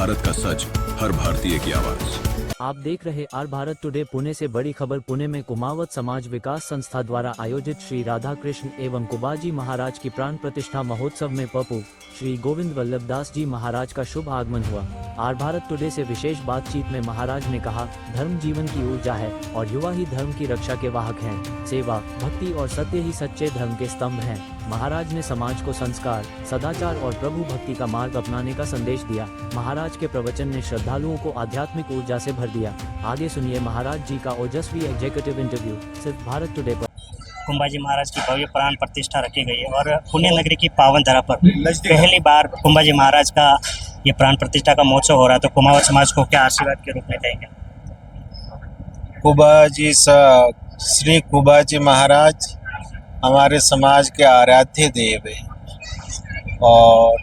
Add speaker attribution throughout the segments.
Speaker 1: भारत का सच, हर भारतीय की आवाज।
Speaker 2: आप देख रहे आर भारत टुडे। पुणे से बड़ी खबर। पुणे में कुमावत समाज विकास संस्था द्वारा आयोजित श्री राधा कृष्ण एवं कुबाजी महाराज की प्राण प्रतिष्ठा महोत्सव में पप्पू श्री गोविंद वल्लभ दास जी महाराज का शुभ आगमन हुआ। आर भारत टुडे से विशेष बातचीत में महाराज ने कहा, धर्म जीवन की ऊर्जा है और युवा ही धर्म की रक्षा के वाहक हैं। सेवा, भक्ति और सत्य ही सच्चे धर्म के स्तंभ हैं। महाराज ने समाज को संस्कार, सदाचार और प्रभु भक्ति का मार्ग अपनाने का संदेश दिया। महाराज के प्रवचन ने श्रद्धालुओं को आध्यात्मिक ऊर्जा से भर दिया। आगे सुनिए महाराज जी का ओजस्वी एग्जीक्यूटिव इंटरव्यू सिर्फ भारत टुडे पर।
Speaker 3: कुंभाजी महाराज की भव्य प्राण प्रतिष्ठा रखी गई है और पुण्य नगरी की पावन धरा पर पहली बार कुंभाजी महाराज का ये प्राण प्रतिष्ठा का महोत्सव हो रहा है, तो कुमावत समाज को क्या आशीर्वाद के रूप में कहेंगे?
Speaker 4: कुबाजी श्री कुबाजी महाराज हमारे समाज के आराध्य देव हैं और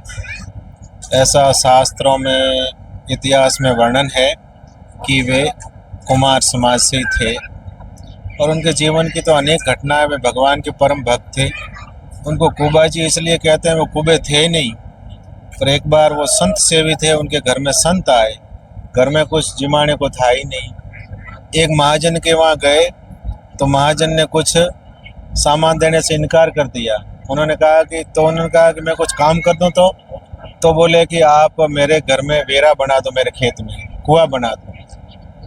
Speaker 4: ऐसा शास्त्रों में, इतिहास में वर्णन है कि वे कुमार समाज से ही थे और उनके जीवन की तो अनेक घटनाएं। वे भगवान के परम भक्त थे। उनको कुबाजी इसलिए कहते हैं, वो कुबे थे नहीं, पर एक बार वो संत सेवी थे। उनके घर में संत आए, घर में कुछ जिमाने को था ही नहीं। एक महाजन के वहाँ गए तो महाजन ने कुछ सामान देने से इनकार कर दिया। उन्होंने कहा कि मैं कुछ काम कर दूं तो बोले कि आप मेरे घर में वेरा बना दो, मेरे खेत में कुआं बना दो।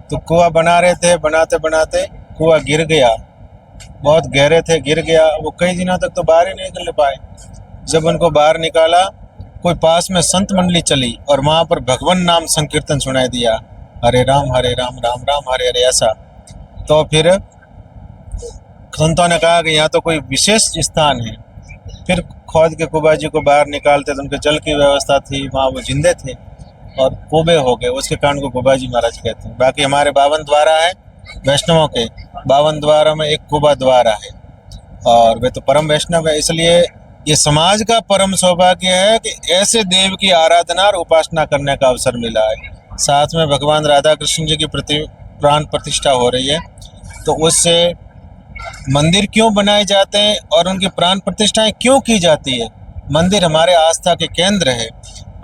Speaker 4: तो कुआं बना रहे थे, बनाते बनाते कुआं गिर गया, बहुत गहरे थे, गिर गया। वो कई दिनों तक तो बाहर ही नहीं निकल पाए। जब उनको बाहर निकाला, कोई पास में संत मंडली चली और वहाँ पर भगवान नाम संकीर्तन सुनाई दिया, हरे राम राम राम हरे हरे, ऐसा। तो फिर संतों ने कहा कि यहाँ तो कोई विशेष स्थान है। फिर खोद के कुबाजी को बाहर निकालते तो उनके जल की व्यवस्था थी, वहाँ वो जिंदे थे और कुबे हो गए। उसके कारण को कुबाजी महाराज कहते हैं। बाकी हमारे 52 द्वारा है, वैष्णवों के 52 द्वारा में एक कुबा द्वारा है और वे तो परम वैष्णव है। इसलिए ये समाज का परम सौभाग्य है कि ऐसे देव की आराधना और उपासना करने का अवसर मिला है। साथ में भगवान राधा कृष्ण जी की प्राण प्रतिष्ठा हो रही है, तो उससे मंदिर क्यों बनाए जाते हैं और उनकी प्राण प्रतिष्ठाएं क्यों की जाती है? मंदिर हमारे आस्था के केंद्र है।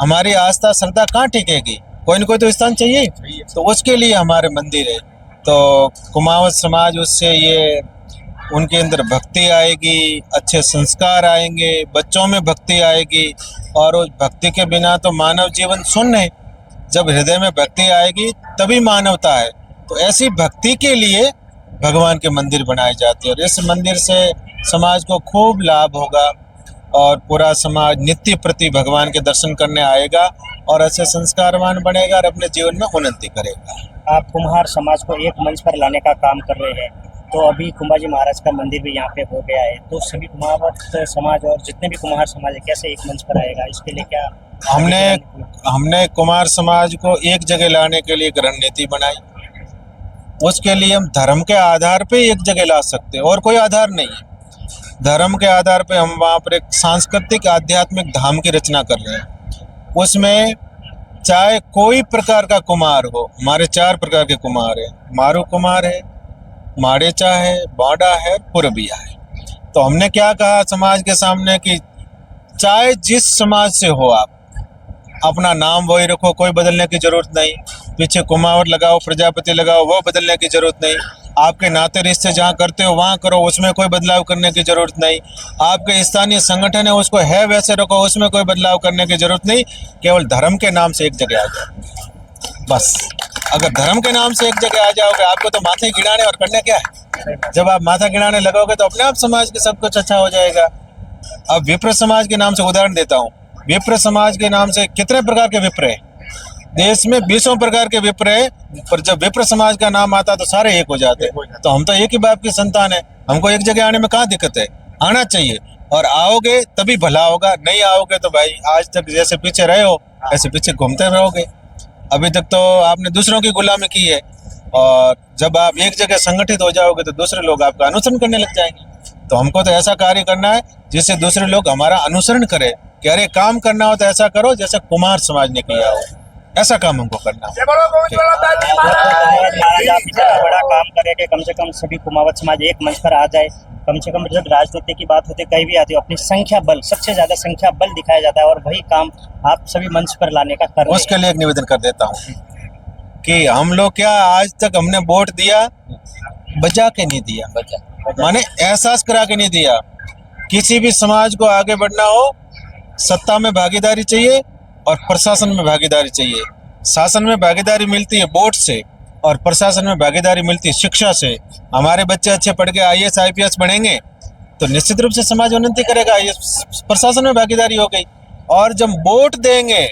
Speaker 4: हमारी आस्था श्रद्धा कहाँ टिकेगी? कोई न कोई तो स्थान चाहिए, तो उसके लिए हमारे मंदिर है। तो कुमावत समाज, उससे ये उनके अंदर भक्ति आएगी, अच्छे संस्कार आएंगे, बच्चों में भक्ति आएगी और उस भक्ति के बिना तो मानव जीवन शून्य है। जब हृदय में भक्ति आएगी तभी मानवता है। तो ऐसी भक्ति के लिए भगवान के मंदिर बनाए जाते हैं और इस मंदिर से समाज को खूब लाभ होगा और पूरा समाज नित्य प्रति भगवान के दर्शन करने आएगा और ऐसे संस्कारवान बनेगा और अपने जीवन में उन्नति करेगा।
Speaker 3: आप कुम्हार समाज को एक मंच पर लाने का काम कर रहे हैं, तो अभी कुंभाजी महाराज का मंदिर भी यहाँ पे हो गया है, तो सभी कुमावत समाज और जितने भी कुम्हार समाज है कैसे एक मंच पर आएगा? इसके लिए क्या
Speaker 4: हमने कुमार समाज को एक जगह लाने के लिए एक रणनीति बनाई। उसके लिए हम धर्म के आधार पे एक जगह ला सकते हैं और कोई आधार नहीं है। धर्म के आधार पे हम वहाँ पर एक सांस्कृतिक आध्यात्मिक धाम की रचना कर रहे हैं। उसमें चाहे कोई प्रकार का कुमार हो, हमारे 4 प्रकार के कुमार हैं। मारू कुमार है, माड़ेचा है, बाड़ा है, पुरबिया है। तो हमने क्या कहा समाज के सामने कि चाहे जिस समाज से हो आप, अपना नाम वही रखो, कोई बदलने की जरूरत नहीं। पीछे कुमावत लगाओ, प्रजापति लगाओ, वो बदलने की जरूरत नहीं। आपके नाते रिश्ते जहाँ करते हो वहाँ करो, उसमें कोई बदलाव करने की जरूरत नहीं। आपके स्थानीय संगठन है, उसको है वैसे रखो, उसमें कोई बदलाव करने की जरूरत नहीं। केवल धर्म के नाम से एक जगह आ जाओ बस। अगर धर्म के नाम से एक जगह आ जाओगे, आपको तो माथे गिराने और करने क्या है? जब आप माथा गिराने लगोगे तो अपने आप समाज के सब कुछ अच्छा हो जाएगा। अब विप्र समाज के नाम से उदाहरण देता हूँ। विप्र समाज के नाम से कितने प्रकार के विप्र है? देश में 20 प्रकार के विप्र है, पर जब विप्र समाज का नाम आता तो सारे एक हो जाते। तो हम तो एक ही बाप की संतान है, हमको एक जगह आने में कहाँ दिक्कत है? आना चाहिए और आओगे तभी भला होगा। नहीं आओगे तो भाई आज तक जैसे पीछे रहे हो ऐसे पीछे घूमते रहोगे। अभी तक तो आपने दूसरों की गुलामी की है और जब आप एक जगह संगठित हो जाओगे तो दूसरे लोग आपका अनुसरण करने लग जाएंगे। तो हमको तो ऐसा कार्य करना है जिससे दूसरे लोग हमारा अनुसरण करें कि अरे काम करना हो तो ऐसा करो जैसे कुमार समाज ने किया हो, ऐसा काम हमको करना है।
Speaker 3: महाराज आप इतना बड़ा काम करें कि कम से कम सभी कुमावत समाज एक मंच पर आ जाए, कम से कम जब राजनीति की बात होती है कहीं भी आती है अपनी संख्या बल, सबसे ज्यादा संख्या बल दिखाया जाता है और वही काम आप सभी मंच पर लाने का कर रहे
Speaker 4: उसके लिए एक निवेदन कर देता हूँ कि हम लोग क्या आज तक हमने वोट दिया, बचा के नहीं दिया, माने एहसास करा के नहीं दिया। किसी भी समाज को आगे बढ़ना हो, सत्ता में भागीदारी चाहिए और प्रशासन में भागीदारी चाहिए। शासन में भागीदारी मिलती है वोट से और प्रशासन में भागीदारी मिलती है शिक्षा से। हमारे बच्चे अच्छे पढ़ के IAS IPS बढ़ेंगे तो निश्चित रूप से समाज उन्नति करेगा। ये प्रशासन में भागीदारी हो गई। और जब वोट देंगे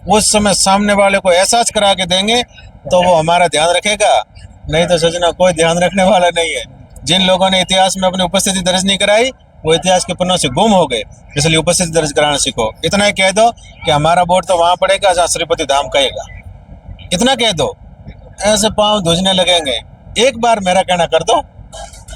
Speaker 4: उस समय सामने वाले को एहसास करा के देंगे तो वो हमारा ध्यान रखेगा, नहीं तो सजना कोई ध्यान रखने वाला नहीं है। जिन लोगों ने इतिहास में अपनी उपस्थिति दर्ज नहीं कराई वो इतिहास के पन्नों से गुम हो गए, इसलिए उपस्थिति दर्ज कराना सीखो। इतना ही कह दो कि हमारा वोट तो वहां पड़ेगा जहाँ श्रीपति धाम कहेगा, इतना कह दो, ऐसे पांव धुजने लगेंगे। एक बार मेरा कहना कर दो,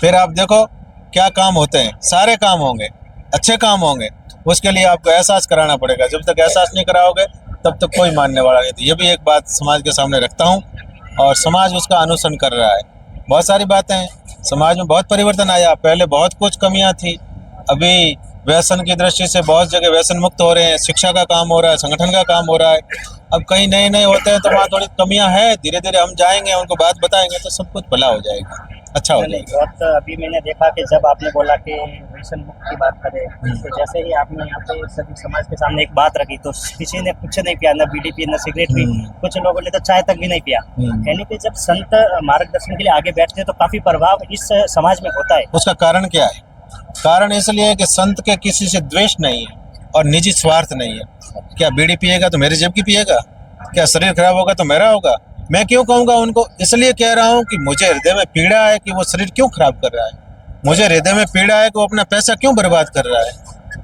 Speaker 4: फिर आप देखो क्या काम होते हैं, सारे काम होंगे, अच्छे काम होंगे। उसके लिए आपको एहसास कराना पड़ेगा। जब तक एहसास नहीं कराओगे तब तक कोई मानने वाला नहीं थी। ये भी एक बात समाज के सामने रखता हूँ और समाज उसका अनुसरण कर रहा है। बहुत सारी बातें हैं, समाज में बहुत परिवर्तन आया। पहले बहुत कुछ कमियां थी, अभी व्यसन की दृष्टि से बहुत जगह व्यसन मुक्त हो रहे हैं, शिक्षा का काम हो रहा है, संगठन का काम हो रहा है। अब कहीं नए नए होते हैं तो वहाँ थोड़ी कमियां हैं, धीरे धीरे हम जाएंगे, उनको बात बताएंगे तो सब कुछ भला हो जाएगा, अच्छा हो जाएगा।
Speaker 3: बहुत अभी मैंने देखा कि जब आपने बोला कि व्यसन मुक्त की बात करें तो जैसे ही आपने यहाँ पे सभी समाज के सामने एक बात रखी तो किसी ने कुछ नहीं पिया, न बीड़ी पी, न सिगरेट पी, कुछ लोगों ने तो चाय तक भी नहीं पिया। यानी कि जब संत मार्गदर्शन के लिए आगे बैठते हैं तो काफी प्रभाव इस समाज में होता है।
Speaker 4: उसका कारण क्या है? कारण इसलिए है कि संत के किसी से द्वेष नहीं है और निजी स्वार्थ नहीं है। क्या बीड़ी पिएगा तो मेरे जेब की पिएगा? क्या शरीर खराब होगा तो मेरा होगा? मैं क्यों कहूँगा उनको? इसलिए कह रहा हूँ कि मुझे हृदय में पीड़ा है कि वो शरीर क्यों खराब कर रहा है, मुझे हृदय में पीड़ा है कि वो अपना पैसा क्यों बर्बाद कर रहा है,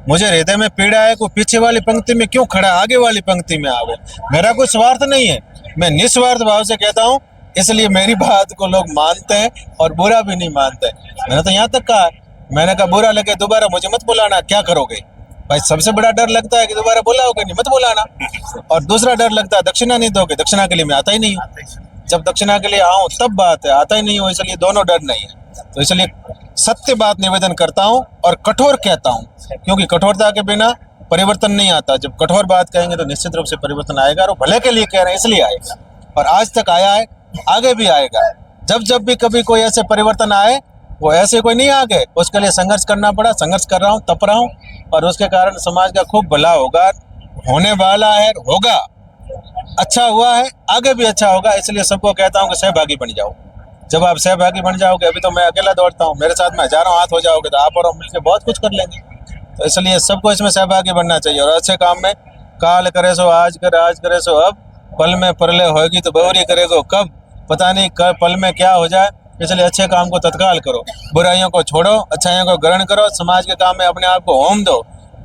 Speaker 4: मुझे हृदय में पीड़ा है कि वो पीछे वाली पंक्ति में क्यों खड़ा, आगे वाली पंक्ति में आवे। मेरा कोई स्वार्थ नहीं है, मैं निस्वार्थ भाव से कहता हूँ, इसलिए मेरी बात को लोग मानते हैं और बुरा भी नहीं मानते। मैंने तो यहाँ तक कहा, मैंने कहा बुरा लगे दोबारा मुझे मत बुलाना, क्या करोगे भाई? सबसे बड़ा डर लगता है कि दोबारा बुलाओगे नहीं, मत बुलाना। और दूसरा डर लगता है दक्षिणा नहीं दोगे, दक्षिणा के लिए मैं आता ही नहीं हूँ। जब दक्षिणा के लिए आऊँ तब बात है, आता ही नहीं हूँ, इसलिए दोनों डर नहीं है। तो इसलिए सत्य बात निवेदन करता हूँ और कठोर कहता हूँ, क्योंकि कठोरता के बिना परिवर्तन नहीं आता। जब कठोर बात कहेंगे तो निश्चित रूप से परिवर्तन आएगा और भले के लिए कह रहे हैं इसलिए आएगा, और आज तक आया है, आगे भी आएगा। जब जब भी कभी कोई ऐसे परिवर्तन आए वो ऐसे कोई नहीं आ गए, उसके लिए संघर्ष करना पड़ा, संघर्ष कर रहा हूँ, तप रहा हूँ, और उसके कारण समाज का खूब भला होगा, होने वाला है, होगा, अच्छा हुआ है, आगे भी अच्छा होगा। इसलिए सबको कहता हूँ कि सहभागी बन जाओ। जब आप सहभागी बन जाओगे, अभी तो मैं अकेला दौड़ता हूँ, मेरे साथ में हजारों हाथ हो जाओगे तो आप और हम मिलकर बहुत कुछ कर लेंगे। तो इसलिए सबको इसमें सहभागी बनना चाहिए और अच्छे काम में काल करे सो आज करे, आज करे सो अब, पल में परले होगी तो बहुरी करेगो कब, पता नहीं कब पल में क्या हो जाए। इसलिए अच्छे काम को तत्काल करो, बुराइयों को छोड़ो, अच्छाइयों को ग्रहण करो, समाज के काम में अपने आप को होम दो।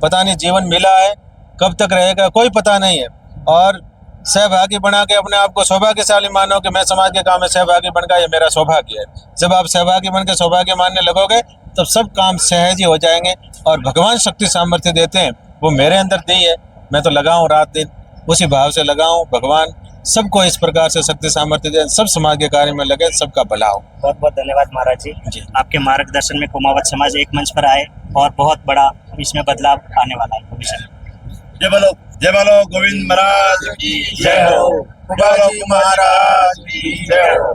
Speaker 4: पता नहीं जीवन मिला है कब तक रहेगा, कोई पता नहीं है। और सहभागी बना के अपने आप को सौभाग्यशाली मानो कि मैं समाज के काम में सहभागी बन गया, ये मेरा सौभाग्य है। जब आप सहभागी बन के सौभाग्य मानने लगोगे तब सब काम सहज ही हो जाएंगे। और भगवान शक्ति सामर्थ्य देते हैं, वो मेरे अंदर दी है, मैं तो लगाऊं रात दिन, उसी भाव से लगाऊं। भगवान सबको इस प्रकार से शक्ति सामर्थ्य दे, सब समाज के कार्य में लगे, सबका भला हो।
Speaker 3: बहुत बहुत धन्यवाद महाराज जी। आपके मार्गदर्शन में कुमावत समाज एक मंच पर आए और बहुत बड़ा इसमें बदलाव आने वाला है भविष्य में।
Speaker 1: जय बोलो गोविंद महाराज की जय हो, कुबाजी महाराज की जय हो।